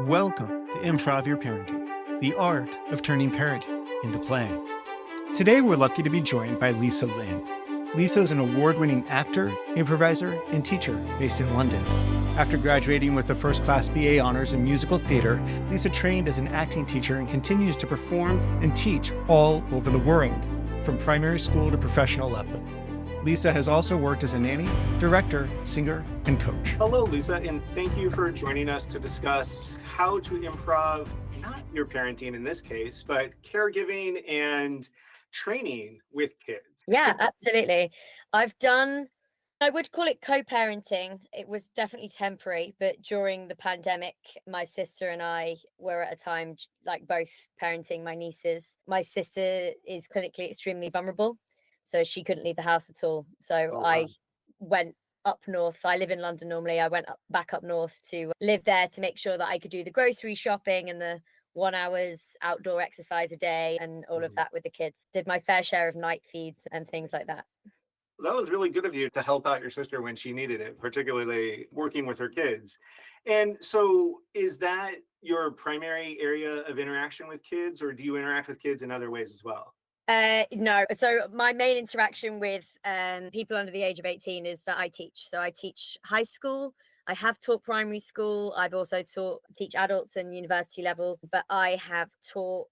Welcome to Improv Your Parenting, the art of turning parenting into play. Today, we're lucky to be joined by Lisa Lynn. Lisa is an award-winning actor, improviser, and teacher based in London. After graduating with a first-class BA honors in musical theater, Lisa trained as an acting teacher and continues to perform and teach all over the world, from primary school to professional level. Lisa has also worked as a nanny, director, singer, and coach. Hello, Lisa, and thank you for joining us to discuss how to improv, not your parenting in this case, but caregiving and training with kids. Yeah, absolutely. I would call it co-parenting. It was definitely temporary, but during the pandemic, my sister and I were at a time like both parenting my nieces. My sister is clinically extremely vulnerable, so she couldn't leave the house at all. So Oh, I wow. went up north. I live in London normally. I went back up north to live there to make sure that I could do the grocery shopping and the 1 hour's outdoor exercise a day and all of Mhm. that with the kids. Did my fair share of night feeds and things like that. That was really good of you to help out your sister when she needed it, particularly working with her kids. And so, is that your primary area of interaction with kids, or do you interact with kids in other ways as well? No. So my main interaction with people under the age of 18 is that I teach. So I teach high school. I have taught primary school. I've also teach adults and university level, but I have taught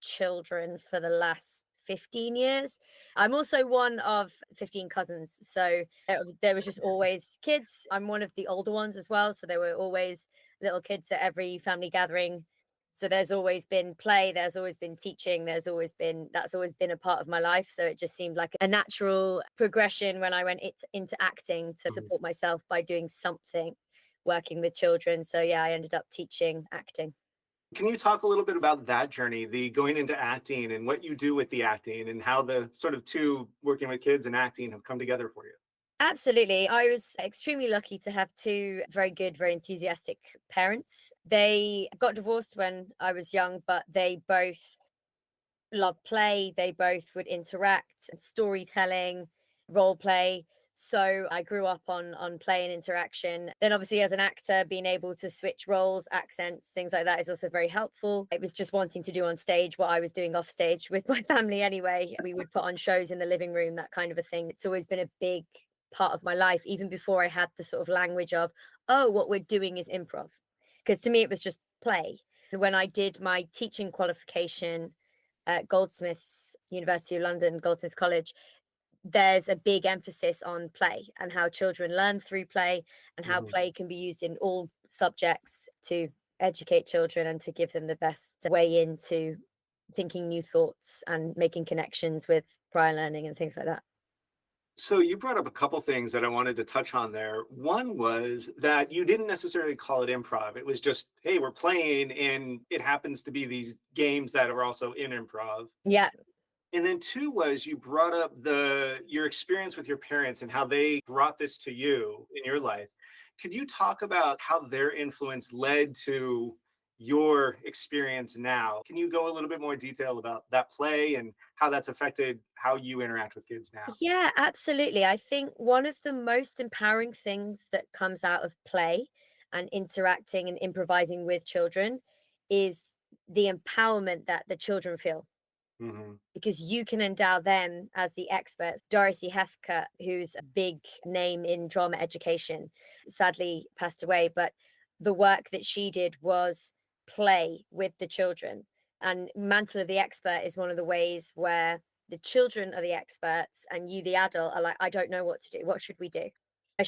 children for the last 15 years. I'm also one of 15 cousins. So there was just always kids. I'm one of the older ones as well. So there were always little kids at every family gathering. So there's always been play, there's always been teaching, that's always been a part of my life. So it just seemed like a natural progression when I went into acting to Mhm. support myself by doing something working with children. So yeah, I ended up teaching acting. Can you talk a little bit about that journey, the going into acting and what you do with the acting and how the sort of two working with kids and acting have come together for you? Absolutely. I was extremely lucky to have two very good, very enthusiastic parents. They got divorced when I was young, but they both loved play. They both would interact, storytelling, role play. So I grew up on play and interaction. Then obviously as an actor, being able to switch roles, accents, things like that is also very helpful. It was just wanting to do on stage what I was doing off stage with my family anyway. We would put on shows in the living room, that kind of a thing. It's always been a big part of my life, even before I had the sort of language of, oh, what we're doing is improv. Because to me, it was just play. And when I did my teaching qualification at Goldsmiths, University of London, Goldsmiths College, there's a big emphasis on play and how children learn through play and how Mhm. play can be used in all subjects to educate children and to give them the best way into thinking new thoughts and making connections with prior learning and things like that. So you brought up a couple things that I wanted to touch on there. One was that you didn't necessarily call it improv. It was just, hey, we're playing, and it happens to be these games that are also in improv. Yeah. And then two was you brought up the your experience with your parents and how they brought this to you in your life. Could you talk about how their influence led to your experience now? Can you go a little bit more detail about that play and how that's affected how you interact with kids now? Yeah, absolutely. I think one of the most empowering things that comes out of play and interacting and improvising with children is the empowerment that the children feel Hmm. because you can endow them as the experts. Dorothy Heathcote, who's a big name in drama education, sadly passed away, but the work that she did was play with the children. And Mantle of the Expert is one of the ways where the children are the experts and you, the adult, are like, I don't know what to do. What should we do?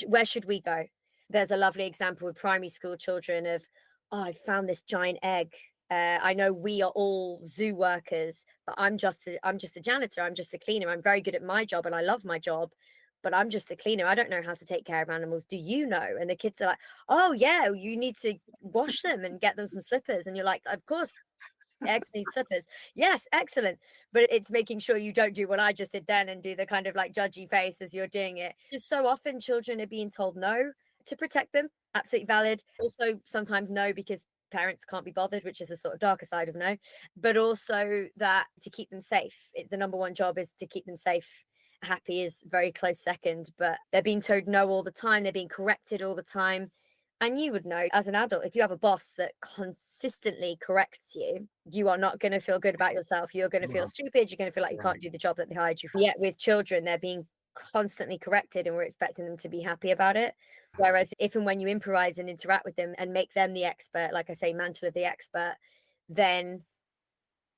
Where should we go? There's a lovely example with primary school children of, oh, I found this giant egg. I know we are all zoo workers, but I'm just a janitor. I'm just a cleaner. I'm very good at my job and I love my job, but I'm just a cleaner. I don't know how to take care of animals. Do you know? And the kids are like, oh yeah, you need to wash them and get them some slippers. And you're like, of course, eggs need slippers. Yes, excellent. But it's making sure you don't do what I just did then and do the kind of like judgy face as you're doing it. Just so often children are being told no to protect them. Absolutely valid. Also, sometimes no because parents can't be bothered, which is the sort of darker side of no, but also that to keep them safe. The number one job is to keep them safe. Happy is very close second, but they're being told no all the time. They're being corrected all the time. And you would know as an adult, if you have a boss that consistently corrects you, you are not going to feel good about yourself. You're going to feel Well, stupid. You're going to feel like you yeah. can't do the job that they hired you for. Yet with children, they're being constantly corrected and we're expecting them to be happy about it. Whereas if and when you improvise and interact with them and make them the expert, like I say, mantle of the expert, then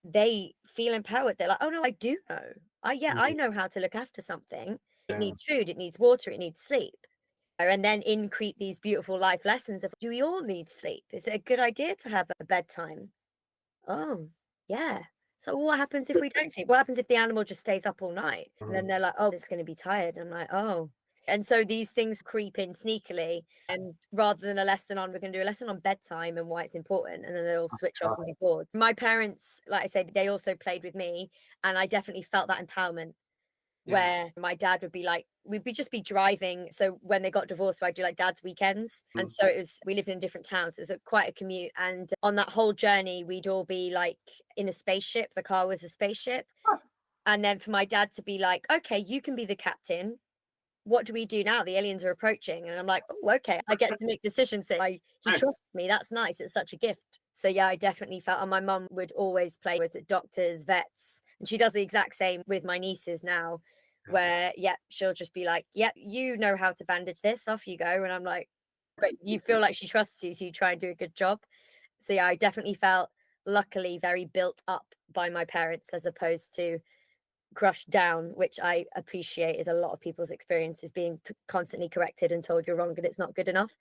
they feel empowered. They're like, oh no, I do know. I know how to look after something. It Yeah. needs food, it needs water, it needs sleep. And then increte these beautiful life lessons of, do we all need sleep? Is it a good idea to have a bedtime? Oh, yeah. So what happens if we don't sleep? What happens if the animal just stays up all night? And then they're like, oh, it's going to be tired. I'm like, oh. And so these things creep in sneakily. And rather than a lesson on, we're going to do a lesson on bedtime and why it's important. And then they'll switch off and be bored. My parents, like I said, they also played with me. And I definitely felt that empowerment where my dad would be like, we'd just be driving. So when they got divorced, I'd do like dad's weekends. And so it was, we lived in different towns. It was quite a commute. And on that whole journey, we'd all be like in a spaceship. The car was a spaceship. And then for my dad to be like, okay, you can be the captain. What do we do now? The aliens are approaching. And I'm like, oh, okay, I get to make decisions. So he Nice. trusts me. That's nice. It's such a gift. So yeah, I definitely felt, and my mum would always play with doctors, vets, and she does the exact same with my nieces now, where she'll just be like, yep, you know how to bandage this, off you go. And I'm like, but you feel like she trusts you, so you try and do a good job. So yeah, I definitely felt luckily very built up by my parents as opposed to crushed down, which I appreciate is a lot of people's experiences, being constantly corrected and told you're wrong and it's not good enough.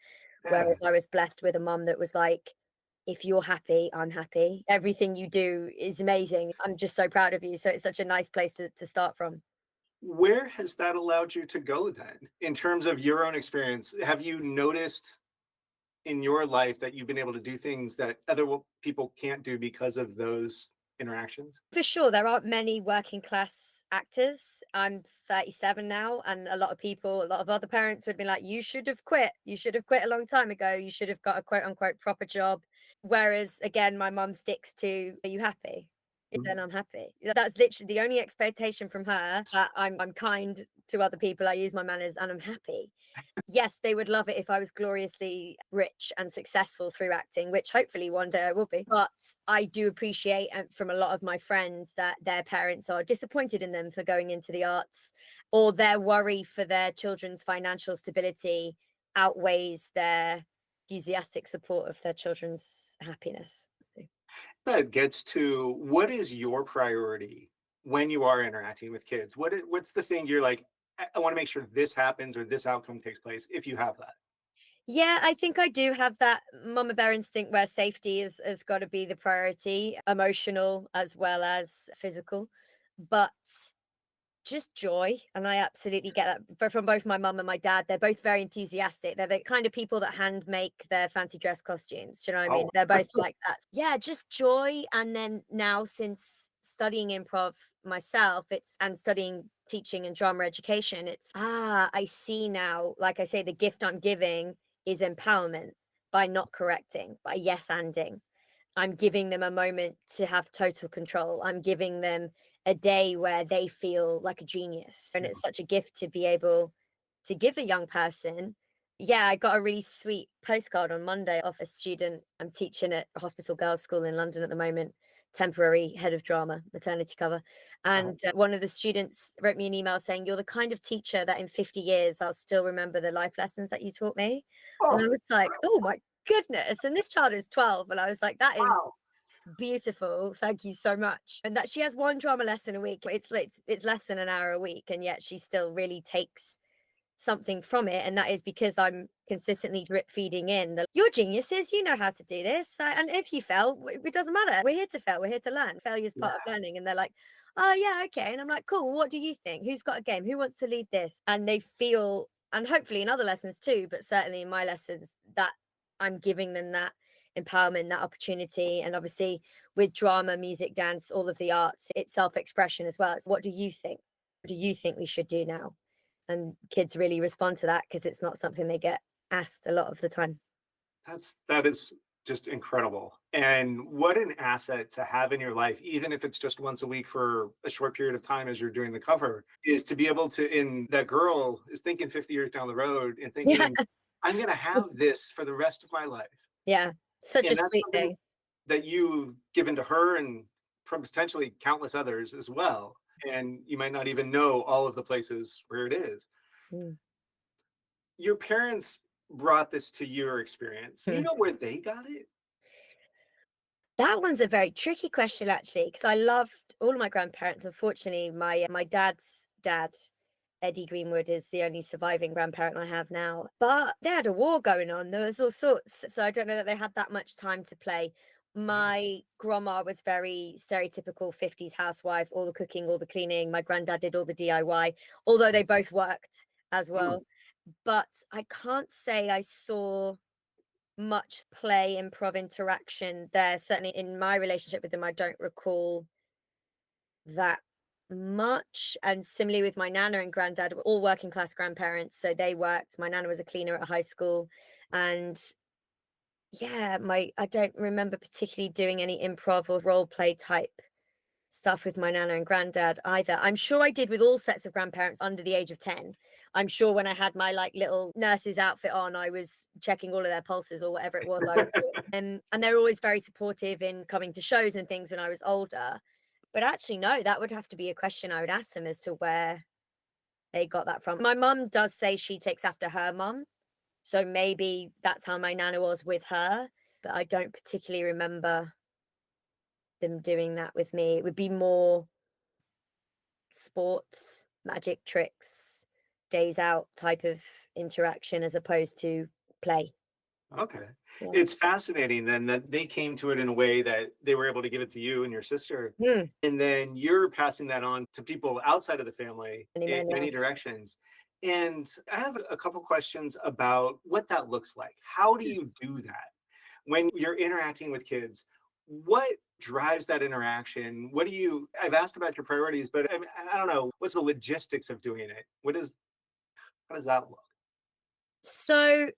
Whereas I was blessed with a mum that was like, if you're happy, I'm happy. Everything you do is amazing. I'm just so proud of you. So it's such a nice place to start from. Where has that allowed you to go then, in terms of your own experience? Have you noticed in your life that you've been able to do things that other people can't do because of those interactions? For sure, there aren't many working class actors. I'm 37 now, and a lot of other parents would be like, you should have quit. You should have quit a long time ago. You should have got a quote unquote proper job. Whereas again, my mum sticks to, are you happy? Then I'm happy. That's literally the only expectation from her, that I'm kind to other people, I use my manners, and I'm happy. Yes, they would love it if I was gloriously rich and successful through acting, which hopefully one day I will be. But I do appreciate from a lot of my friends that their parents are disappointed in them for going into the arts, or their worry for their children's financial stability outweighs their enthusiastic support of their children's happiness. That gets to, what is your priority when you are interacting with kids? What's the thing you're like, I want to make sure this happens or this outcome takes place, if you have that? Yeah, I think I do have that mama bear instinct where safety has got to be the priority, emotional as well as physical. But just joy. And I absolutely get that. But from both my mum and my dad, they're both very enthusiastic. They're the kind of people that hand make their fancy dress costumes. Do you know what I mean? They're both like that. Yeah, just joy. And then now, since studying improv myself, and studying teaching and drama education, I see now, like I say, the gift I'm giving is empowerment by not correcting, by yes-anding. I'm giving them a moment to have total control. I'm giving them a day where they feel like a genius. And it's such a gift to be able to give a young person. Yeah, I got a really sweet postcard on Monday off a student. I'm teaching at a hospital girls' school in London at the moment, temporary head of drama, maternity cover. And one of the students wrote me an email saying, you're the kind of teacher that in 50 years, I'll still remember the life lessons that you taught me. And I was like, oh my goodness. And this child is 12. And I was like, that is beautiful. Thank you so much. And that she has one drama lesson a week. It's less than an hour a week. And yet she still really takes something from it. And that is because I'm consistently drip feeding in you're geniuses, you know how to do this. And if you fail, it doesn't matter. We're here to fail. We're here to learn. Failure is part of learning. And they're like, oh yeah, okay. And I'm like, cool. What do you think? Who's got a game? Who wants to lead this? And they feel, and hopefully in other lessons too, but certainly in my lessons, that I'm giving them that empowerment, that opportunity. And obviously with drama, music, dance, all of the arts, it's self-expression as well. It's what do you think? What do you think we should do now? And kids really respond to that because it's not something they get asked a lot of the time. That is just incredible. And what an asset to have in your life, even if it's just once a week for a short period of time as you're doing the cover, is to be able to, that girl is thinking 50 years down the road and thinking, I'm going to have this for the rest of my life. Yeah, such a And that's sweet something thing. that you've given to her and from potentially countless others as well. And you might not even know all of the places where it is. Mm. Your parents brought this to your experience. Do you Hmm. know where they got it? That one's a very tricky question, actually, because I loved all of my grandparents. Unfortunately, my dad's dad, Eddie Greenwood, is the only surviving grandparent I have now. But they had a war going on. There was all sorts. So I don't know that they had that much time to play. My grandma was very stereotypical 50s housewife, all the cooking, all the cleaning. My granddad did all the DIY, although they both worked as Mm, well. But I can't say I saw much play, improv interaction there. Certainly in my relationship with them, I don't recall that much. And similarly with my nana and granddad, were all working class grandparents. So they worked. My nana was a cleaner at a high school. And yeah, my I don't remember particularly doing any improv or role play type stuff with my nana and granddad either. I'm sure I did with all sets of grandparents under the age of 10. I'm sure when I had my like little nurse's outfit on, I was checking all of their pulses or whatever it was I was doing. And they're always very supportive in coming to shows and things when I was older. But actually, no, that would have to be a question I would ask them as to where they got that from. My mum does say she takes after her mum. So maybe that's how my nana was with her. But I don't particularly remember them doing that with me. It would be more sports, magic tricks, days out type of interaction as opposed to play. okay. Yeah. It's fascinating then that they came to it in a way that they were able to give it to you and your sister. Mm. And then you're passing that on to people outside of the family Many in men, yeah. many directions. And I have a couple questions about what that looks like. How do you do that when you're interacting with kids? What drives that interaction? What do you, I've asked about your priorities, but I don't know, what's the logistics of doing it? How does that look? So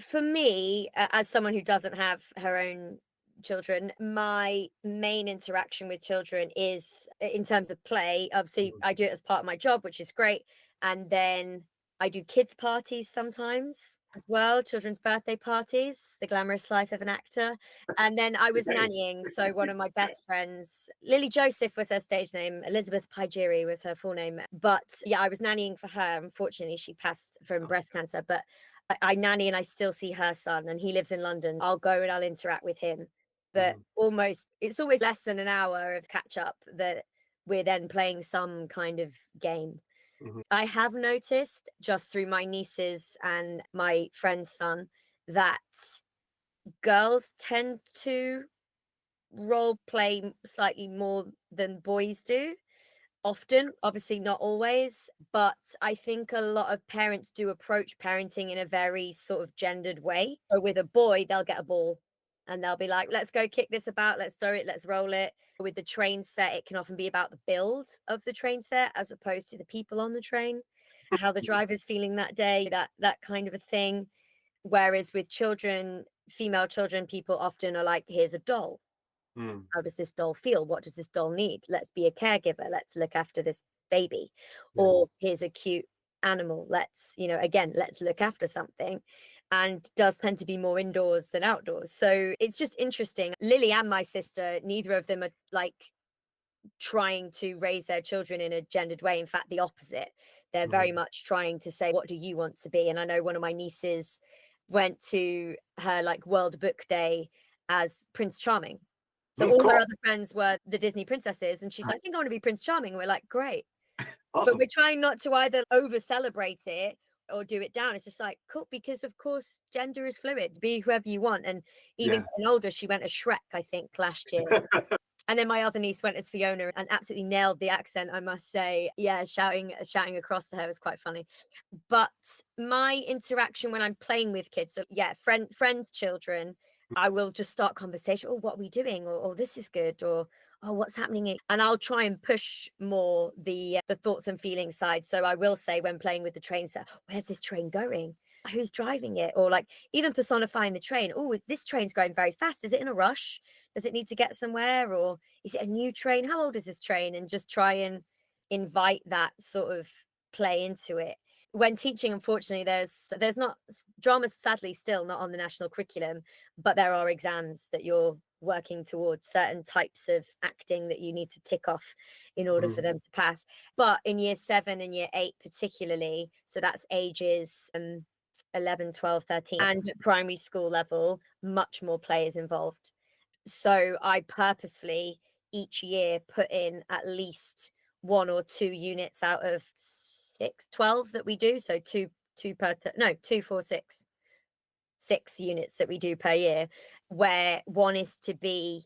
for me, as someone who doesn't have her own children, my main interaction with children is in terms of play. Obviously, Mhm. I do it as part of my job, which is great. And then I do kids' parties sometimes as well, children's birthday parties, the glamorous life of an actor. And then I was Nice. nannying. So one of my best friends, Lily Joseph was her stage name, Elizabeth Pygeri was her full name. But yeah, I was nannying for her. Unfortunately, she passed from Oh, breast cancer. But I nanny and I still see her son, and he lives in London. I'll go and I'll interact with him. But mhm, almost, it's always less than an hour of catch up that we're then playing some kind of game. mhm. I have noticed just through my nieces and my friend's son that girls tend to role play slightly more than boys do. Often, obviously not always, but I think a lot of parents do approach parenting in a very sort of gendered way. So with a boy, they'll get a ball and they'll be like, let's go kick this about, let's throw it, let's roll it. With the train set, it can often be about the build of the train set as opposed to the people on the train, how the driver's feeling that day, that kind of a thing. Whereas with children, female children, people often are like, here's a doll, Mm, how does this doll feel? What does this doll need? Let's be a caregiver. Let's look after this baby. yeah. Or here's a cute animal. Let's, again, let's look after something. And does tend to be more indoors than outdoors. So it's just interesting. Lily and my sister, neither of them are like trying to raise their children in a gendered way. In fact, the opposite. They're very Mhm. much trying to say, what do you want to be? And I know one of my nieces went to her like World Book Day as Prince Charming. So Mm, all her cool. other friends were the Disney princesses, and she's like, "I think I want to be Prince Charming." We're like, "Great." But Awesome. we're trying not to either over celebrate it or do it down. It's just like, cool, because of course gender is fluid. Be whoever you want. And even Yeah. getting older, she went as Shrek, I think, last year. And then my other niece went as Fiona and absolutely nailed the accent, I must say. Yeah, shouting across to her was quite funny. But my interaction when I'm playing with kids, so yeah, friends, children, I will just start conversation. Oh, what are we doing? Or oh, this is good. Or oh, what's happening? And I'll try and push more the thoughts and feelings side. So I will say when playing with the train set, where's this train going? Who's driving it? Or like even personifying the train. Oh, this train's going very fast. Is it in a rush? Does it need to get somewhere? Or is it a new train? How old is this train? And just try and invite that sort of play into it. when teaching, unfortunately, there's not drama's sadly still not on the national curriculum, but there are exams that you're working towards, certain types of acting that you need to tick off in order for Mhm. them to pass. But in year 7 and year 8 particularly, so that's ages 11, 12, 13, and at primary school level, much more play is involved. So I purposefully each year put in at least 1 or 2 units out of 12 that we do. So two per no 2 4 6 6 units that we do per year, where one is to be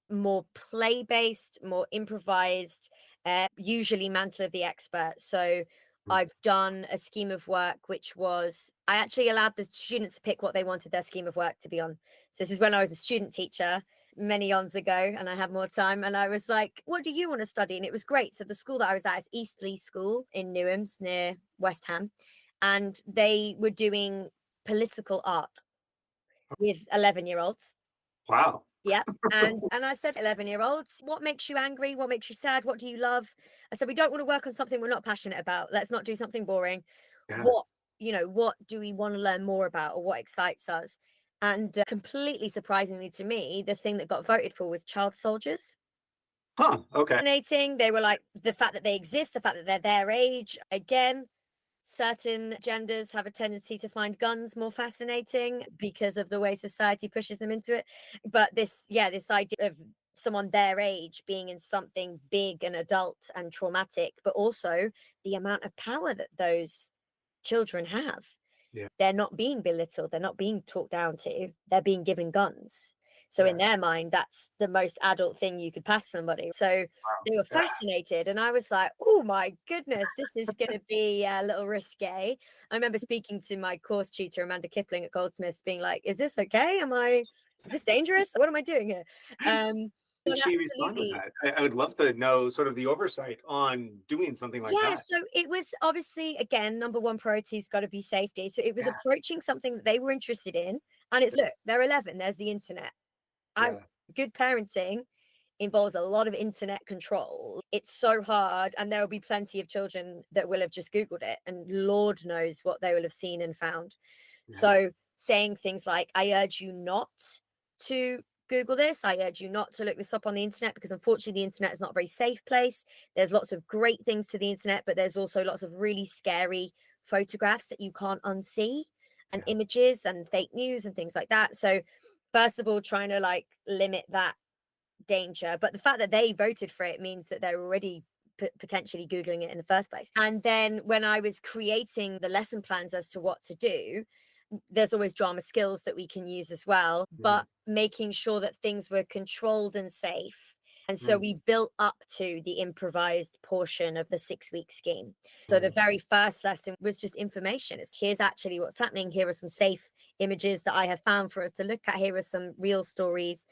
more play based, more improvised, usually mantle of the expert. So Mm. I've done a scheme of work which was, I actually allowed the students to pick what they wanted their scheme of work to be on. So this is when I was a student teacher many years ago and I had more time, and I was like, what do you want to study? And it was great. So the school that I was at is Eastleigh School in Newhams near West Ham, and they were doing political art with 11-year-olds. Wow. Yeah. And I said, 11-year-olds, what makes you angry? What makes you sad? What do you love? I said, we don't want to work on something we're not passionate about. Let's not do something boring. Yeah. What do we want to learn more about, or what excites us? And completely surprisingly to me, the thing that got voted for was child soldiers. Huh. Okay. Fascinating. They were like, the fact that they exist, the fact that they're their age. Again, certain genders have a tendency to find guns more fascinating because of the way society pushes them into it. But this idea of someone their age being in something big and adult and traumatic, but also the amount of power that those children have. Yeah. They're not being belittled, they're not being talked down to, they're being given guns. So in Yeah. their mind, that's the most adult thing you could pass somebody. So Wow. they were Yeah. fascinated, and I was like, oh my goodness, this is going to be a little risque. I remember speaking to my course tutor, Amanda Kipling at Goldsmiths, being like, is this okay? Is this dangerous? What am I doing here? Did But she respond with absolutely. that? I would love to know sort of the oversight on doing something like Yeah, that. so it was obviously, again, number one priority's got to be safety. So it was Yeah. approaching something that they were interested in. And it's, look, they're 11, there's the internet. I Yeah. Good parenting involves a lot of internet control. It's so hard, and there will be plenty of children that will have just Googled it, and Lord knows what they will have seen and found. Yeah. So saying things like, I urge you not to Google this. I urge you not to look this up on the internet, because unfortunately the internet is not a very safe place. There's lots of great things to the internet, but there's also lots of really scary photographs that you can't unsee, and Yeah. images and fake news and things like that. So first of all, trying to like limit that danger. But the fact that they voted for it means that they're already potentially Googling it in the first place. And then when I was creating the lesson plans as to what to do, there's always drama skills that we can use as well, but making sure that things were controlled and safe. And so we built up to the improvised portion of the 6-week scheme. So the very first lesson was just information. It's, here's actually what's happening. Here are some safe images that I have found for us to look at. Here are some real stories.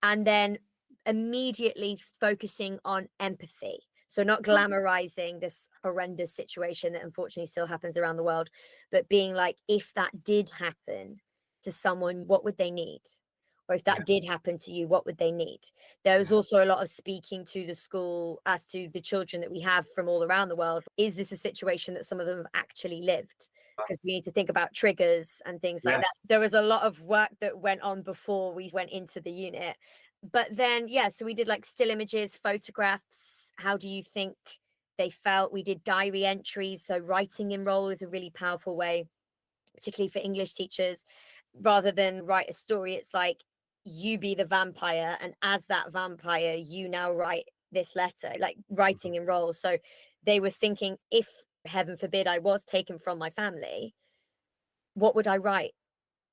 And then immediately focusing on empathy. So not glamorizing this horrendous situation that unfortunately still happens around the world, but being like, if that did happen to someone, what would they need? Or if that Yeah. did happen to you, what would they need? There was Yeah. also a lot of speaking to the school as to the children that we have from all around the world. Is this a situation that some of them have actually lived? Because we need to think about triggers and things like Yeah. that. There was a lot of work that went on before we went into the unit. But then, yeah, so we did like still images, photographs. How do you think they felt? We did diary entries. So writing in role is a really powerful way, particularly for English teachers. Rather than write a story, it's like, you be the vampire, and as that vampire, you now write this letter, like writing in role. So they were thinking, if heaven forbid I was taken from my family, what would I write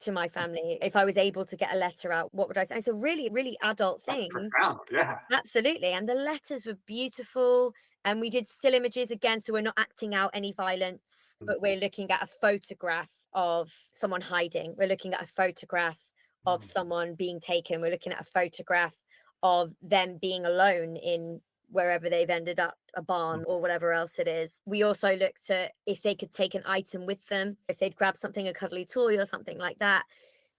to my family? If I was able to get a letter out, what would I say? It's a really, really adult That's thing. profound. Yeah. Absolutely. And the letters were beautiful. And we did still images again. So we're not acting out any violence, but we're looking at a photograph of someone hiding. We're looking at a photograph of someone being taken. We're looking at a photograph of them being alone in wherever they've ended up, a barn or whatever else it is. We also looked at if they could take an item with them, if they'd grab something, a cuddly toy or something like that.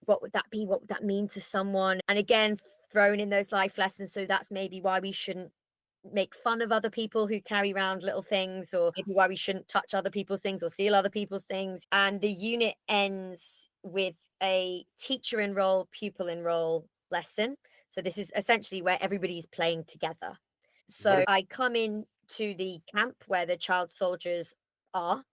What would that be? What would that mean to someone? And again, thrown in those life lessons. So that's maybe why we shouldn't make fun of other people who carry around little things, or maybe why we shouldn't touch other people's things or steal other people's things. And the unit ends with a teacher enroll, pupil enroll lesson. So this is essentially where everybody's playing together. So I come in to the camp where the child soldiers are,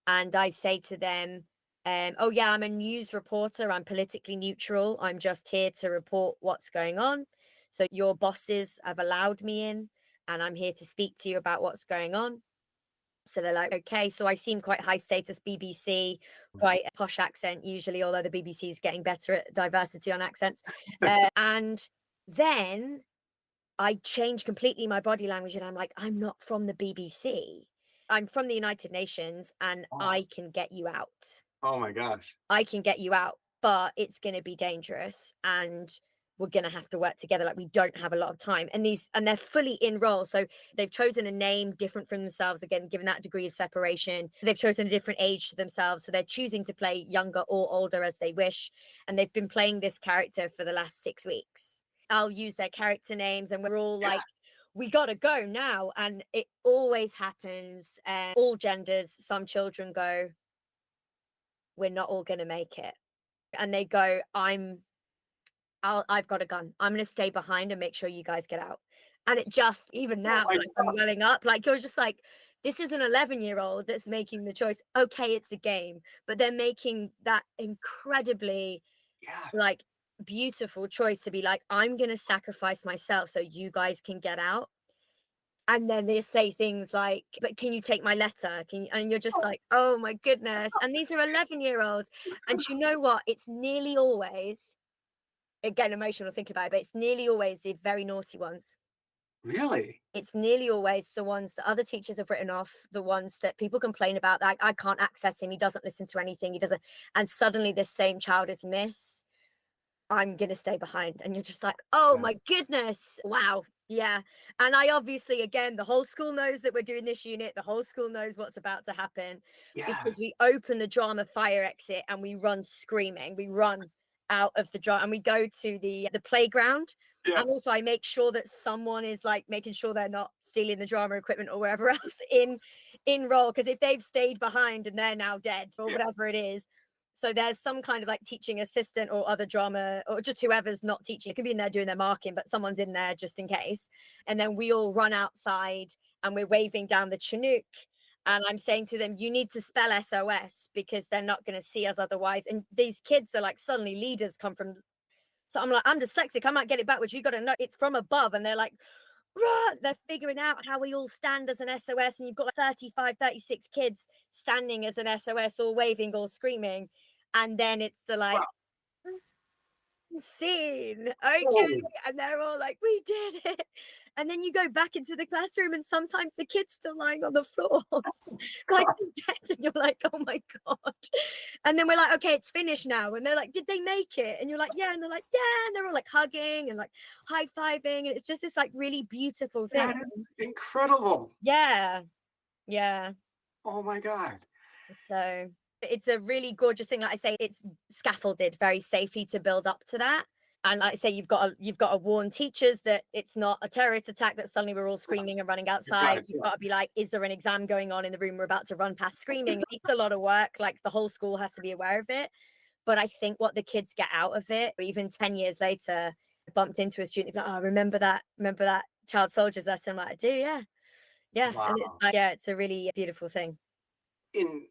and I say to them, oh yeah, I'm a news reporter. I'm politically neutral. I'm just here to report what's going on. So your bosses have allowed me in, and I'm here to speak to you about what's going on. So they're like, okay. So I seem quite high status BBC, quite a posh accent usually, although the BBC is getting better at diversity on accents. And then I change completely my body language, and I'm like, I'm not from the BBC. I'm from the United Nations, and Oh, I can get you out. oh my gosh. I can get you out, but it's going to be dangerous, and we're going to have to work together. Like, we don't have a lot of time. And they're fully in role. So they've chosen a name different from themselves, again, given that degree of separation. They've chosen a different age to themselves. So they're choosing to play younger or older as they wish. And they've been playing this character for the last 6 weeks. I'll use their character names, and we're all like, we gotta go now. And it always happens. All genders, some children go, we're not all gonna make it. And they go, I've got a gun. I'm gonna stay behind and make sure you guys get out. And it just, even Oh now, my like, I'm God. welling up. Like, you're just like, this is an 11-year-old that's making the choice. Okay, it's a game, but they're making that incredibly, Yeah. like, beautiful choice to be like, I'm gonna sacrifice myself so you guys can get out. And then they say things like, but can you take my letter? Can you? And you're just like, oh my goodness. And these are 11-year-olds. And you know what? It's nearly always, again, emotional thinking about it, but it's nearly always the very naughty ones. Really? It's nearly always the ones that other teachers have written off, the ones that people complain about, that I can't access him, he doesn't listen to anything, he doesn't. And suddenly this same child is miss. I'm gonna stay behind. And you're just like, oh Yeah. my goodness, wow. Yeah. And I obviously, again, the whole school knows that we're doing this unit, the whole school knows what's about to happen, Yeah. because we open the drama fire exit and we run screaming. We run out of the drama and we go to the playground. Yeah. And also I make sure that someone is like making sure they're not stealing the drama equipment or wherever else in role. Because if they've stayed behind and they're now dead or Yeah. whatever it is, so there's some kind of like teaching assistant or other drama, or just whoever's not teaching. It can be in there doing their marking, but someone's in there just in case. And then we all run outside and we're waving down the Chinook. And I'm saying to them, you need to spell SOS because they're not going to see us otherwise. And these kids are like, suddenly leaders come from. So I'm like, I'm dyslexic. I might get it backwards. You got to know it's from above. And they're like, run. They're figuring out how we all stand as an SOS. And you've got like 35, 36 kids standing as an SOS, all waving, all screaming. And then it's the like, Wow. scene, okay. Oh, And they're all like, we did it. And then you go back into the classroom and sometimes the kid's still lying on the floor like God. dead, and you're like, oh my god. And then we're like, okay, it's finished now. And they're like, did they make it? And you're like, yeah. And they're like, yeah. And they're all like hugging and like high-fiving, and it's just this like really beautiful thing. That is incredible. Yeah, yeah. Oh my God. So it's a really gorgeous thing. Like I say, it's scaffolded very safely to build up to that. And like I say, you've got to warn teachers that it's not a terrorist attack, that suddenly we're all screaming and running outside. Right, You've yeah. got to be like, is there an exam going on in the room we're about to run past screaming? It's a lot of work. Like, the whole school has to be aware of it. But I think what the kids get out of it, even 10 years later, I bumped into a student, like, oh, remember that child soldiers lesson? I'm like, I do, yeah. Yeah. And it's Wow. like, yeah, it's a really beautiful thing. In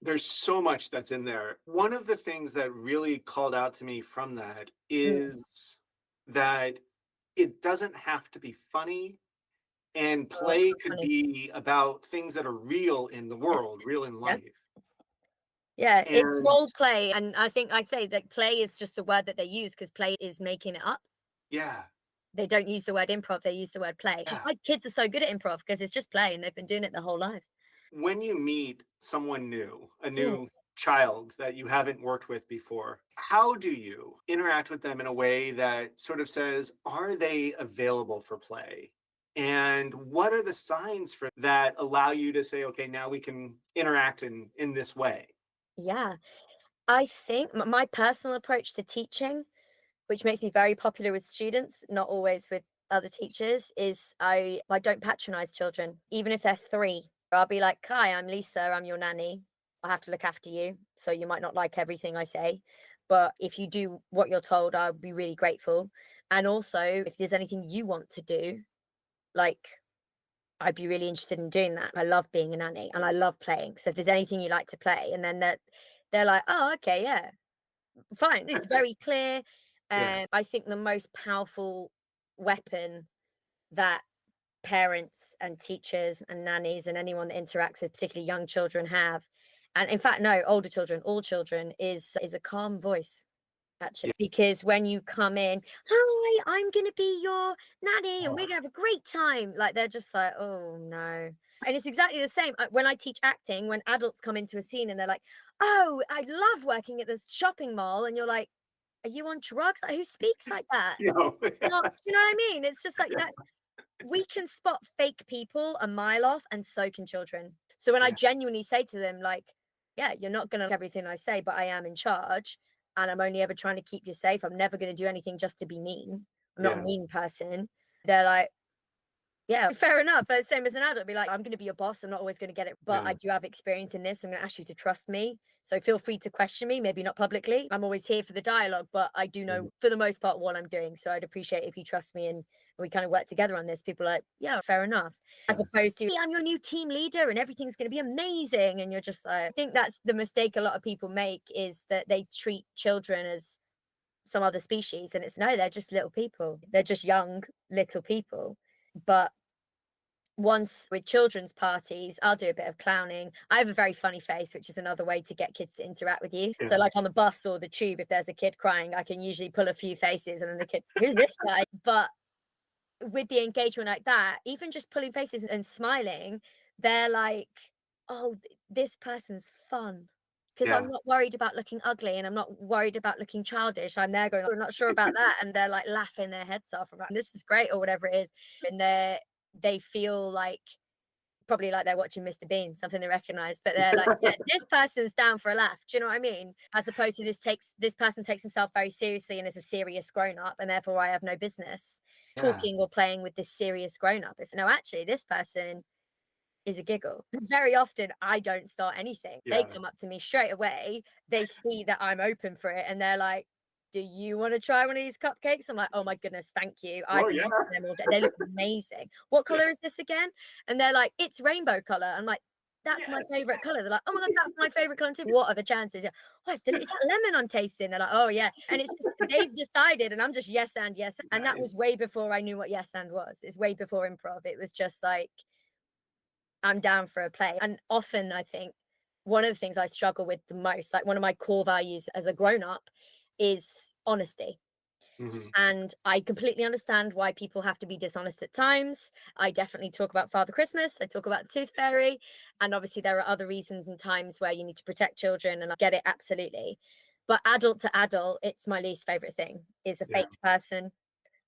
There's so much that's in there. One of the things that really called out to me from that Mm, is that it doesn't have to be funny, and oh, it's play not could funny. be about things that are real in the Yeah. world, real in Yeah. life. Yeah, it's And role play, and I think I say that play is just the word that they use because play is making it up. yeah, They don't use the word improv, they use the word play. Which is yeah. why kids are so good at improv, because it's just play and they've been doing it their whole lives. When you meet someone new, a Mm. new child that you haven't worked with before, how do you interact with them in a way that sort of says, are they available for play? And what are the signs for that allow you to say, okay, now we can interact in this way? Yeah, I think my personal approach to teaching, which makes me very popular with students, not always with other teachers is I don't patronize children, even if they're 3. I'll be like, "Hi, I'm Lisa. I'm your nanny. I have to look after you. So you might not like everything I say, but if you do what you're told, I'll be really grateful. And also, if there's anything you want to do, like, I'd be really interested in doing that. I love being a nanny and I love playing. So if there's anything you like to play," and then they're like, "Oh, okay, yeah, fine." It's very clear. Yeah. I think the most powerful weapon that parents and teachers and nannies and anyone that interacts with particularly young children have, and in fact, no, older children, all children, is a calm voice. Actually, Yeah. because when you come in, "Hi, I'm gonna be your nanny and Oh, we're gonna have a great time," like they're just like, "Oh no." And it's exactly the same when I teach acting, when adults come into a scene and they're like, "Oh, I love working at this shopping mall," and you're like, "Are you on drugs? Like, who speaks like that?" no. It's not, you know what I mean? It's just like Yeah. that. We can spot fake people a mile off, and so can children. So when I Yeah. genuinely say to them, like, "Yeah, you're not gonna like everything I say, but I am in charge, and I'm only ever trying to keep you safe. I'm never gonna do anything just to be mean. I'm not a Yeah. mean person." They're like, "Yeah, fair enough." Same as an adult, be like, "I'm gonna be your boss. I'm not always gonna get it, but I Yeah. do have experience in this. I'm gonna ask you to trust me. So feel free to question me, maybe not publicly. I'm always here for the dialogue, but I do Mhm. know for the most part what I'm doing. So I'd appreciate if you trust me and we kind of work together on this." People are like, "Yeah, fair enough." As Yeah. opposed to, "I'm your new team leader and everything's gonna be amazing." And you're just like, I think that's the mistake a lot of people make, is that they treat children as some other species. And it's no, they're just little people. They're just young little people. But once with children's parties, I'll do a bit of clowning. I have a very funny face, which is another way to get kids to interact with you. So, Yeah. like on the bus or the tube, if there's a kid crying, I can usually pull a few faces and then the kid, "Who's this guy?" But with the engagement like that, even just pulling faces and smiling, they're like, "Oh, this person's fun." Because I'm Yeah. not worried about looking ugly and I'm not worried about looking childish. I'm there going, "I'm not sure about that." And they're like laughing their heads off. I'm like, "This is great," or whatever it is. And they feel like probably like they're watching Mr. Bean, something they recognize, but they're like, "Yeah, this person's down for a laugh." Do you know what I mean? As opposed to this person takes himself very seriously and is a serious grown up, and therefore I have no business Yeah. talking or playing with this serious grown up. It's no, actually, this person is a giggle. Very often I don't start anything. They Yeah. come up to me straight away. They see that I'm open for it and they're like, "Do you want to try one of these cupcakes?" I'm like, "Oh my goodness, thank you. I've Oh, been yeah. eating them all day. They look amazing. What Yeah. color is this again?" And they're like, "It's rainbow color." I'm like, "That's my Yes. favorite color." They're like, "Oh my God, that's my favorite color too." What are the chances? Yeah. "Oh, is that lemon I'm tasting?" They're like, "Oh yeah." And it's just they've decided, and I'm just yes and yes. And that Nice. was way before I knew what yes and was. It's way before improv. It was just like, I'm down for a play. And often I think one of the things I struggle with the most, like one of my core values as a grown up, is honesty. Mhm. And I completely understand why people have to be dishonest at times. I definitely talk about Father Christmas. I talk about the Tooth Fairy. And obviously, there are other reasons and times where you need to protect children. And I get it absolutely. But adult to adult, it's my least favorite thing, is a Yeah. fake person,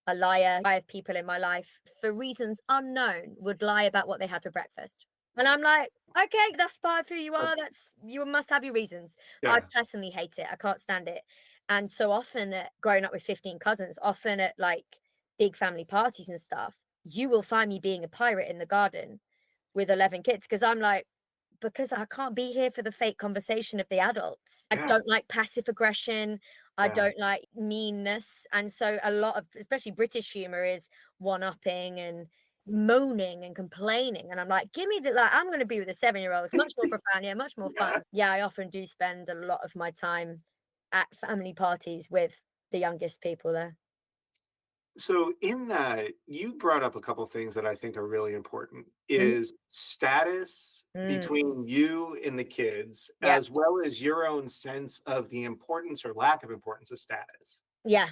a liar. I have people in my life, for reasons unknown, would lie about what they had for breakfast. And I'm like, "Okay, that's part of who you are. That's, you must have your reasons." I Yeah. personally hate it. I can't stand it. And so often growing up with 15 cousins, often at like big family parties and stuff, you will find me being a pirate in the garden with 11 kids, because I'm like, because I can't be here for the fake conversation of the adults. I Yeah. don't like passive aggression. I Yeah. don't like meanness. And so a lot of, especially British humor, is one-upping and moaning and complaining. And I'm like, give me the, like, I'm going to be with a 7-year-old. It's much more profound. Yeah, much more Yeah. fun. Yeah, I often do spend a lot of my time at family parties with the youngest people there. So in that, you brought up a couple things that I think are really important, Mhm. is status Mm, between you and the kids, yeah. as well as your own sense of the importance or lack of importance of status. Yeah.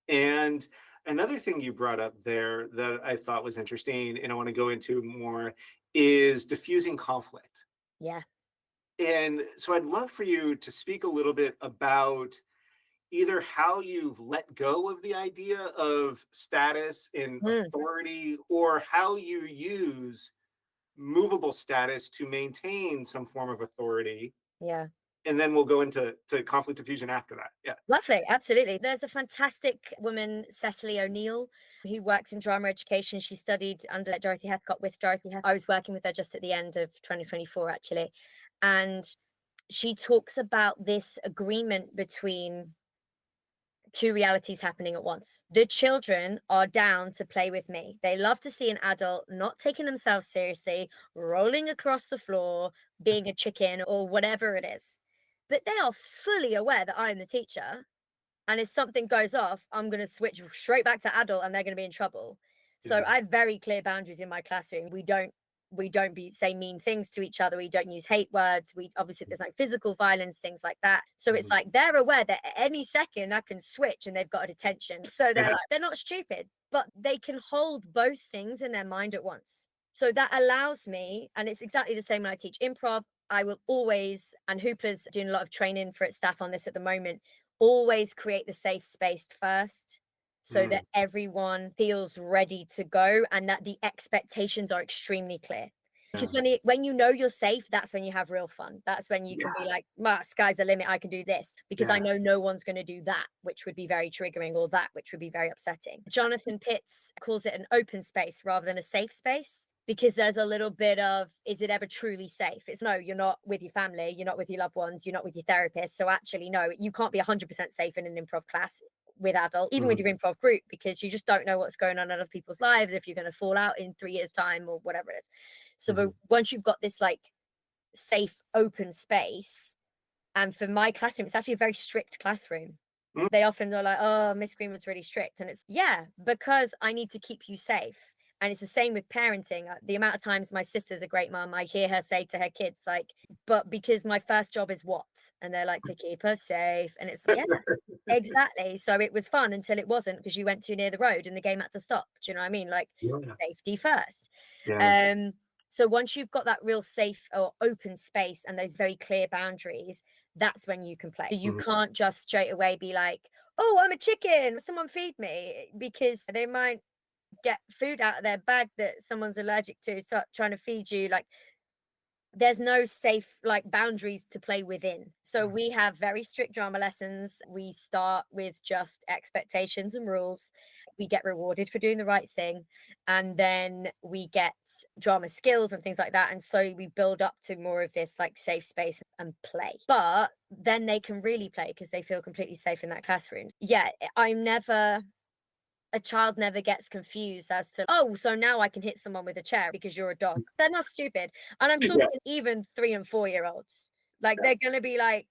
And another thing you brought up there that I thought was interesting, and I want to go into more, is diffusing conflict. Yeah. And so I'd love for you to speak a little bit about either how you've let go of the idea of status and Mm, authority, or how you use movable status to maintain some form of authority. yeah. and then we'll go into conflict diffusion after that. Yeah. Lovely, absolutely. There's a fantastic woman, Cecily O'Neill, who works in drama education. She studied under Dorothy Heathcott with Dorothy Heathcott. I was working with her just at the end of 2024, actually. And she talks about this agreement between two realities happening at once. The children are down to play with me. They love to see an adult not taking themselves seriously, rolling across the floor, being a chicken or whatever it is. But they are fully aware that I'm the teacher. And if something goes off, I'm going to switch straight back to adult and they're going to be in trouble. So Yeah. I have very clear boundaries in my classroom. We don't say mean things to each other. We don't use hate words. We obviously, there's like physical violence, things like that. So it's like they're aware that at any second I can switch and they've got a detention. So they're not stupid, but they can hold both things in their mind at once. So that allows me, and it's exactly the same when I teach improv. I will always, and Hoopla's doing a lot of training for its staff on this at the moment, always create the safe space first, so that everyone feels ready to go and that the expectations are extremely clear. Because when you know you're safe, that's when you have real fun. That's when you can be like, sky's the limit, I can do this. Because I know no one's going to do that, which would be very triggering, or that, which would be very upsetting. Jonathan Pitts calls it an open space rather than a safe space, because there's a little bit of, is it ever truly safe? It's no, you're not with your family, you're not with your loved ones, you're not with your therapist. So actually, no, you can't be 100% safe in an improv class with adult, even with your improv group, because you just don't know what's going on in other people's lives, if you're going to fall out in 3 years time or whatever it is. So but once you've got this like safe open space, and for my classroom, it's actually a very strict classroom. They often are like, oh, Miss Greenwood's really strict, and it's because I need to keep you safe. And it's the same with parenting. The amount of times my sister's a great mom, I hear her say to her kids, like, but because my first job is what? And they're like, to keep us safe. And it's exactly. So it was fun until it wasn't, because you went too near the road and the game had to stop. Do you know what I mean? Like safety first. So once you've got that real safe or open space and those very clear boundaries, that's when you can play. You can't just straight away be like, oh, I'm a chicken, someone feed me, because they might get food out of their bag that someone's allergic to, start trying to feed you. Like, there's no safe like boundaries to play within. So we have very strict drama lessons. We start with just expectations and rules. We get rewarded for doing the right thing, and then we get drama skills and things like that. And so we build up to more of this like safe space and play, but then they can really play because they feel completely safe in that classroom. A child never gets confused as to, oh, so now I can hit someone with a chair because you're a dog. They're not stupid. And I'm talking even 3 and 4 year olds. Like they're going to be like,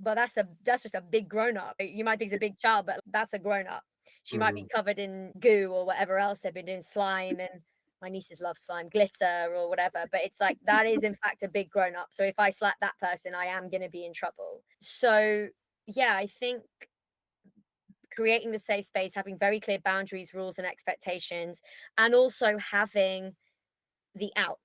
but that's just a big grown up. You might think it's a big child, but that's a grown up. She might be covered in goo or whatever else they've been doing, slime, and my nieces love slime, glitter or whatever. But it's like, that is in fact a big grown up. So if I slap that person, I am going to be in trouble. So yeah, I think creating the safe space, having very clear boundaries, rules, and expectations, and also having the out.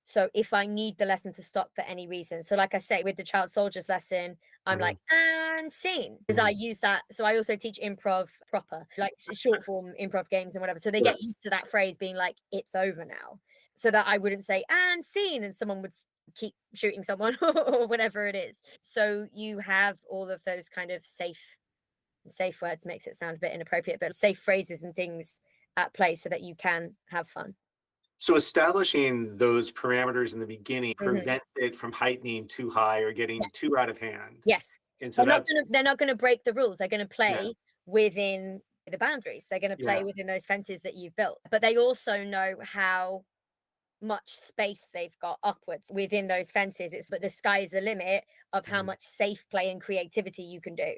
So if I need the lesson to stop for any reason. So like I say, with the child soldiers lesson, I'm like, and scene. Because I use that. So I also teach improv proper, like short form improv games and whatever. So they get used to that phrase being like, it's over now. So that I wouldn't say, and scene, and someone would keep shooting someone or whatever it is. So you have all of those kind of safe words, makes it sound a bit inappropriate, but safe phrases and things at play so that you can have fun. So establishing those parameters in the beginning prevents it from heightening too high or getting too out of hand. Yes. And so they're not going to break the rules. They're going to play within the boundaries. They're going to play within those fences that you've built. But they also know how much space they've got upwards within those fences. But the sky is the limit of how much safe play and creativity you can do.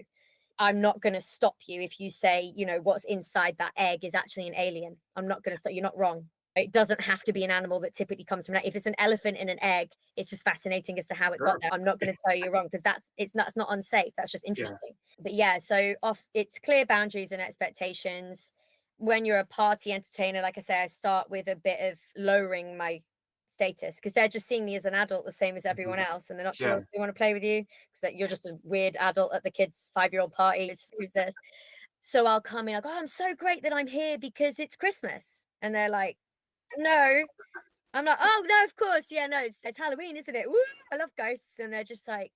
I'm not going to stop you if you say, what's inside that egg is actually an alien. I'm not going to stop. You're not wrong. It doesn't have to be an animal that typically comes from that. If it's an elephant in an egg, it's just fascinating as to how it got there. I'm not going to tell you wrong, because that's not unsafe. That's just interesting. But so it's clear boundaries and expectations. When you're a party entertainer, like I say, I start with a bit of lowering my status, because they're just seeing me as an adult the same as everyone else, and they're not sure if they want to play with you, because that you're just a weird adult at the kids' 5-year-old party. Who's this? So I'll come in, I'll go, oh, I'm so great that I'm here because it's Christmas. And they're like, no. I'm like, oh no, of course, no, it's Halloween, isn't it? Woo, I love ghosts. And they're just like,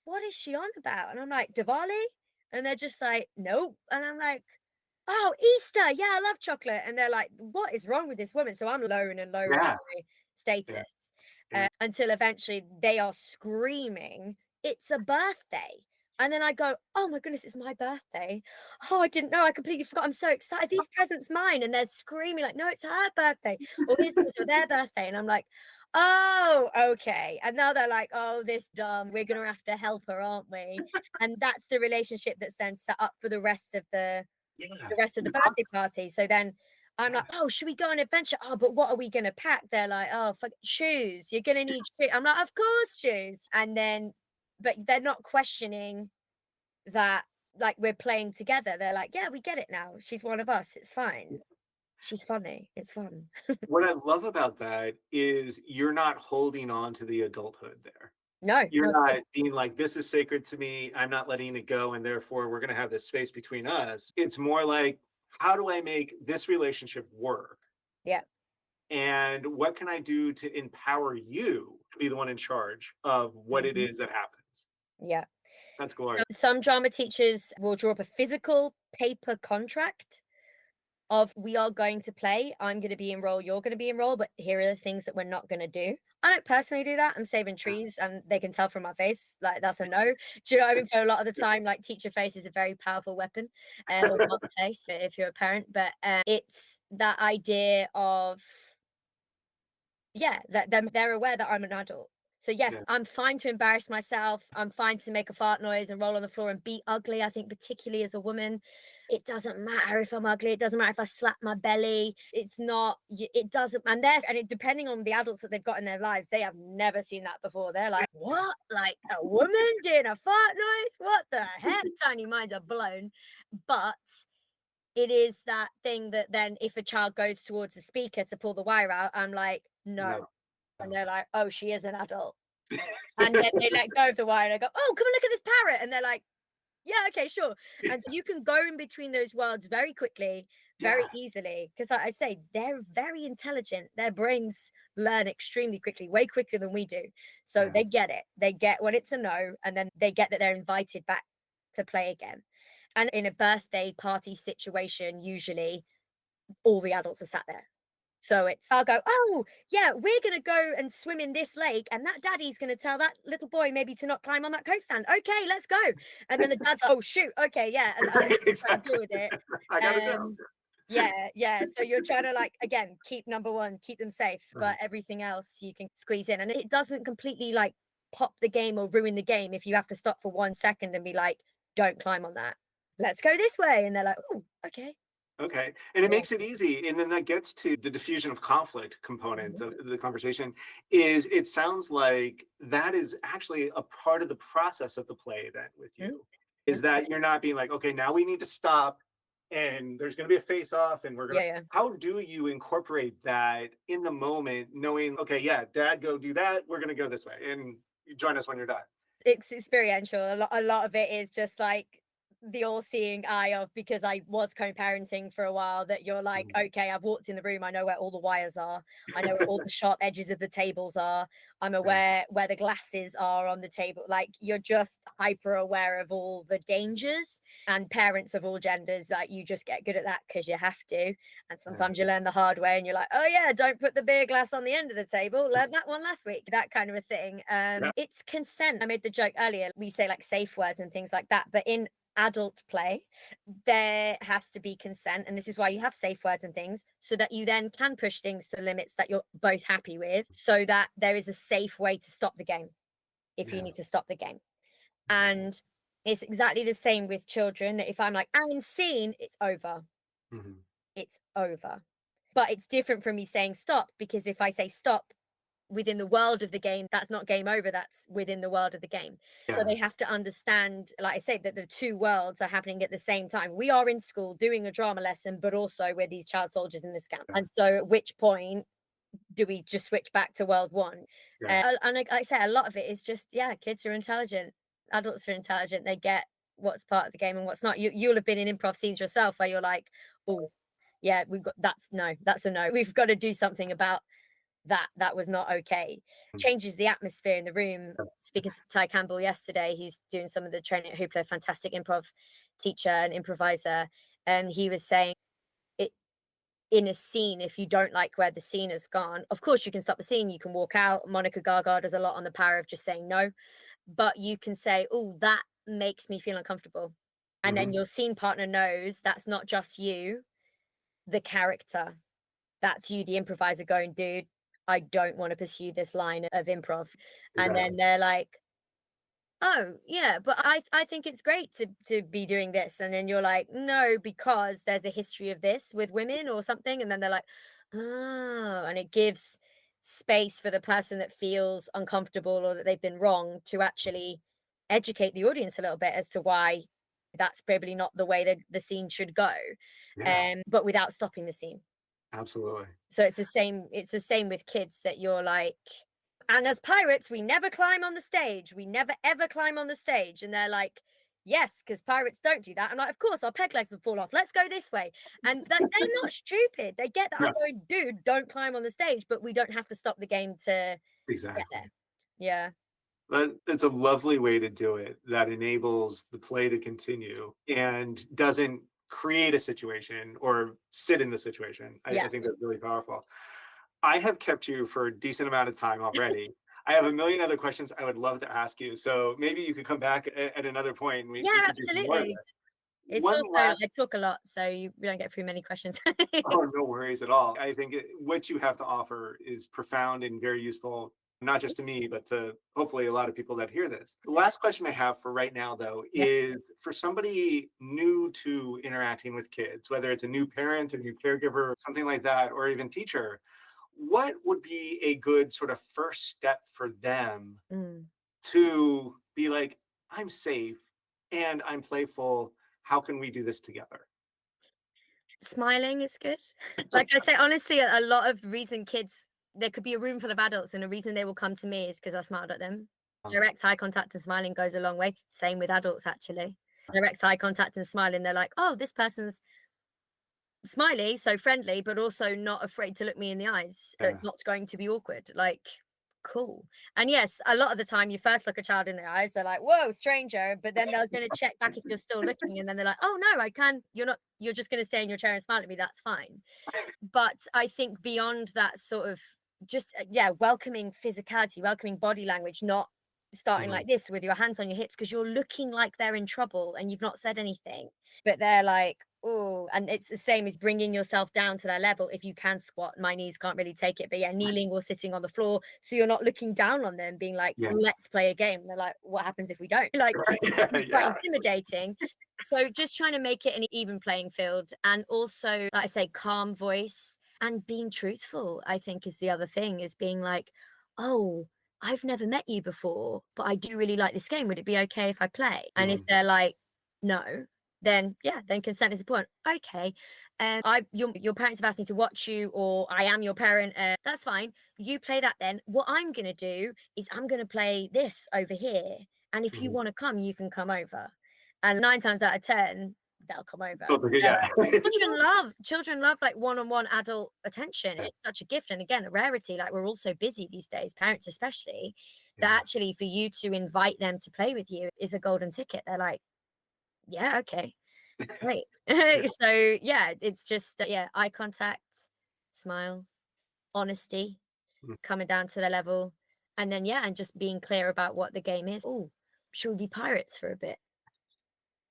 what is she on about? And I'm like, Diwali? And they're just like, nope. And I'm like, oh, Easter. Yeah, I love chocolate. And they're like, what is wrong with this woman? So I'm lowering and lowering Yeah. my status Yeah. until eventually they are screaming, it's a birthday. And then I go, oh my goodness, it's my birthday. Oh, I didn't know. I completely forgot. I'm so excited. These presents mine. And they're screaming like, no, it's her birthday. Or this is their birthday. And I'm like, oh, okay. And now they're like, oh, this dumb. We're going to have to help her, aren't we? And that's the relationship that's then set up for the rest of the birthday party. So then I'm like, oh, should we go on an adventure? Oh, but what are we going to pack? They're like, oh, shoes. You're going to need shoes. I'm like, of course, shoes. And then, but they're not questioning that, like, we're playing together. They're like, yeah, we get it now. She's one of us. It's fine. She's funny. It's fun. What I love about that is you're not holding on to the adulthood there. No, You're not at all. not being like, this is sacred to me. I'm not letting it go. And therefore, we're going to have this space between us. It's more like, how do I make this relationship work? Yeah. And what can I do to empower you to be the one in charge of what it is that happens? Yeah. That's glorious. Some drama teachers will draw up a physical paper contract of, we are going to play. I'm going to be in role. You're going to be in role. But here are the things that we're not going to do. I don't personally do that. I'm saving trees, and they can tell from my face, like, that's a no. Do you know what I mean? For a lot of the time, like, teacher face is a very powerful weapon, or mother face if you're a parent. But it's that idea of, yeah, that they're aware that I'm an adult. So yes, Yeah. I'm fine to embarrass myself. I'm fine to make a fart noise and roll on the floor and be ugly. I think particularly as a woman, it doesn't matter if I'm ugly. It doesn't matter if I slap my belly. It's not, it doesn't. And it, depending on the adults that they've got in their lives, they have never seen that before. They're like, what? Like, a woman doing a fart noise? What the heck? Tiny minds are blown. But it is that thing that then if a child goes towards the speaker to pull the wire out, I'm like, no. And they're like, oh, she is an adult. And then they let go of the wire and I go, oh, come and look at this parrot. And they're like, yeah, okay, sure. And you can go in between those worlds very quickly, very easily. Because like I say, they're very intelligent. Their brains learn extremely quickly, way quicker than we do. So they get it. They get when it's a no, and then they get that they're invited back to play again. And in a birthday party situation, usually all the adults are sat there. So I'll go, oh, yeah, we're going to go and swim in this lake. And that daddy's going to tell that little boy maybe to not climb on that coat stand. Okay, let's go. And then the dad's, oh, shoot. Okay, yeah. And Exactly. deal with it. I got to go. Yeah. So you're trying to, like, again, keep number one, keep them safe. But everything else you can squeeze in. And it doesn't completely, like, pop the game or ruin the game if you have to stop for 1 second and be like, don't climb on that. Let's go this way. And they're like, oh, okay. Okay. And it makes it easy. And then that gets to the diffusion of conflict component of the conversation. Is it sounds like that is actually a part of the process of the play then with you, is that you're not being like, okay, now we need to stop and there's going to be a face off and we're going to, how do you incorporate that in the moment, knowing, okay, yeah, dad, go do that. We're going to go this way and you join us when you're done. It's experiential. A lot of it is just like the all-seeing eye of, because I was co-parenting for a while, that you're like, okay, I've walked in the room, I know where all the wires are, I know where all the sharp edges of the tables are, I'm aware where the glasses are on the table. Like, you're just hyper aware of all the dangers. And parents of all genders, like, you just get good at that because you have to. And sometimes you learn the hard way and you're like, oh yeah, don't put the beer glass on the end of the table, learned that one last week, that kind of a thing. It's consent. I made the joke earlier, we say like safe words and things like that, but in adult play there has to be consent, and this is why you have safe words and things, so that you then can push things to the limits that you're both happy with, so that there is a safe way to stop the game if you need to stop the game. And it's exactly the same with children, that if I'm like, and scene, it's over. It's over. But it's different from me saying stop, because if I say stop within the world of the game, that's not game over, that's within the world of the game. So they have to understand, like I said, that the two worlds are happening at the same time. We are in school doing a drama lesson, but also we're these child soldiers in this camp. And so at which point do we just switch back to world one? And like I said, a lot of it is just, kids are intelligent, adults are intelligent, they get what's part of the game and what's not. You'll have been in improv scenes yourself where you're like, oh yeah, we've got, that's a no, we've got to do something about that was not okay. Changes the atmosphere in the room. Speaking to Ty Campbell yesterday, he's doing some of the training at Hoopla, fantastic improv teacher and improviser, and he was saying it in a scene, if you don't like where the scene has gone, of course you can stop the scene, you can walk out. Monica Gaga does a lot on the power of just saying no, but you can say, oh, that makes me feel uncomfortable, and then your scene partner knows that's not just you, the character, that's you, the improviser, going, dude, I don't want to pursue this line of improv. And then they're like, oh yeah, but I think it's great to be doing this. And then you're like, no, because there's a history of this with women or something. And then they're like, oh, and it gives space for the person that feels uncomfortable or that they've been wrong to actually educate the audience a little bit as to why that's probably not the way that the scene should go. But without stopping the scene. Absolutely. So it's the same with kids, that you're like, and as pirates, we never climb on the stage. We never ever climb on the stage. And they're like, yes, because pirates don't do that. I'm like, of course, our peg legs would fall off. Let's go this way. And they're not stupid. They get that. I'm going, dude, don't climb on the stage, but we don't have to stop the game to get there. Yeah. It's a lovely way to do it that enables the play to continue and doesn't create a situation or sit in the situation. I think that's really powerful. I have kept you for a decent amount of time already. I have a million other questions I would love to ask you. So maybe you could come back at another point. And we could do some more of absolutely. this. It's also, I talk a lot, so we don't get through many questions. Oh, no worries at all. I think what you have to offer is profound and very useful, not just to me, but to hopefully a lot of people that hear this. The last question I have for right now, though, is for somebody new to interacting with kids, whether it's a new parent, a new caregiver, something like that, or even teacher, what would be a good sort of first step for them to be like, I'm safe and I'm playful. How can we do this together? Smiling is good. Like I say, honestly, a lot of reason kids, there could be a room full of adults, and the reason they will come to me is because I smiled at them. Direct eye contact and smiling goes a long way. Same with adults, actually. Direct eye contact and smiling, they're like, oh, this person's smiley, so friendly, but also not afraid to look me in the eyes. So it's not going to be awkward. Like, cool. And yes, a lot of the time you first look a child in the eyes, they're like, whoa, stranger, but then they're going to check back if you're still looking, and then they're like, oh no, I can, you're just going to stay in your chair and smile at me, that's fine. But I think beyond that sort of just welcoming physicality, welcoming body language, not starting like this with your hands on your hips because you're looking like they're in trouble and you've not said anything, but they're like, oh, and it's the same as bringing yourself down to their level. If you can squat, my knees can't really take it, but kneeling or sitting on the floor, so you're not looking down on them being like, let's play a game. And they're like, what happens if we don't? Like, it's quite intimidating. So just trying to make it an even playing field, and also, like I say, calm voice and being truthful, I think, is the other thing, is being like, oh, I've never met you before, but I do really like this game. Would it be okay if I play? And if they're like, no, then then consent is important. Okay. Your parents have asked me to watch you, or I am your parent. That's fine. You play that then. What I'm going to do is I'm going to play this over here. And if you want to come, you can come over. And 9 times out of 10, they'll come over. Children love like one-on-one adult attention. It's such a gift, and again, a rarity. Like, we're all so busy these days, parents especially, that actually for you to invite them to play with you is a golden ticket. They're like, yeah, okay, great. So it's just eye contact, smile, honesty, coming down to the level, and then and just being clear about what the game is. Oh, should we be pirates for a bit?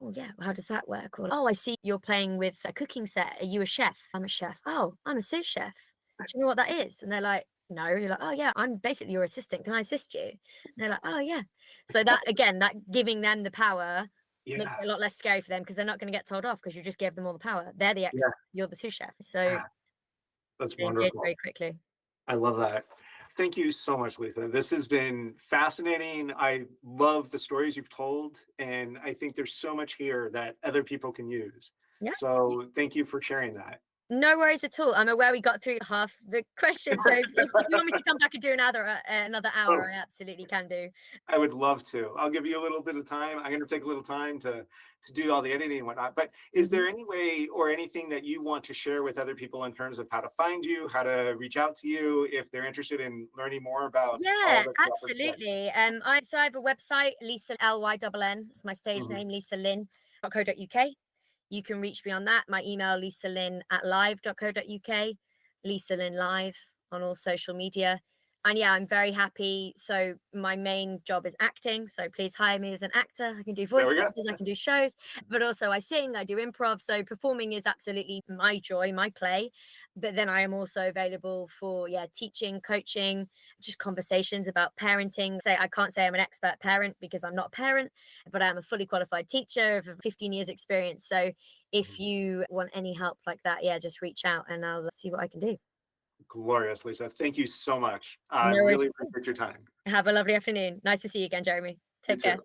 Oh yeah, how does that work? Or, oh, I see you're playing with a cooking set. Are you a chef? I'm a chef. Oh, I'm a sous chef. Do you know what that is? And they're like, no. You're like, oh yeah, I'm basically your assistant. Can I assist you? And they're like, oh yeah. So that, again, that giving them the power makes it a lot less scary for them, because they're not going to get told off, because you just gave them all the power. They're the expert. You're the sous chef. So that's wonderful. Very quickly. I love that. Thank you so much, Lisa. This has been fascinating. I love the stories you've told, and I think there's so much here that other people can use. So thank you for sharing that. No worries at all. I'm aware we got through half the question. So if you want me to come back and do another hour, Oh, I absolutely can do. I would love to. I'll give you a little bit of time. I'm going to take a little time to do all the editing and whatnot. But is Mhm. there any way or anything that you want to share with other people in terms of how to find you, how to reach out to you if they're interested in learning more about all Yeah, that you offer? Yeah. absolutely. So I have a website, Lisa Lynn. It's my stage Mhm. name, lisalynn.co.uk. You can reach me on that. My email, lisalynn@live.co.uk, Lisa Lynn Live on all social media. And yeah, I'm very happy. So my main job is acting. So please hire me as an actor. I can do There we voiceovers, go. I can do shows, but also I sing, I do improv. So performing is absolutely my joy, my play. But then I am also available for teaching, coaching, just conversations about parenting. I can't say I'm an expert parent because I'm not a parent, but I'm a fully qualified teacher of 15 years experience. So if Mhm. you want any help like that, yeah, just reach out and I'll see what I can do. Glorious, Lisa. Thank you so much. I No worries really at all. appreciate your time. Have a lovely afternoon. Nice to see you again, Jeremy. You Take care. too.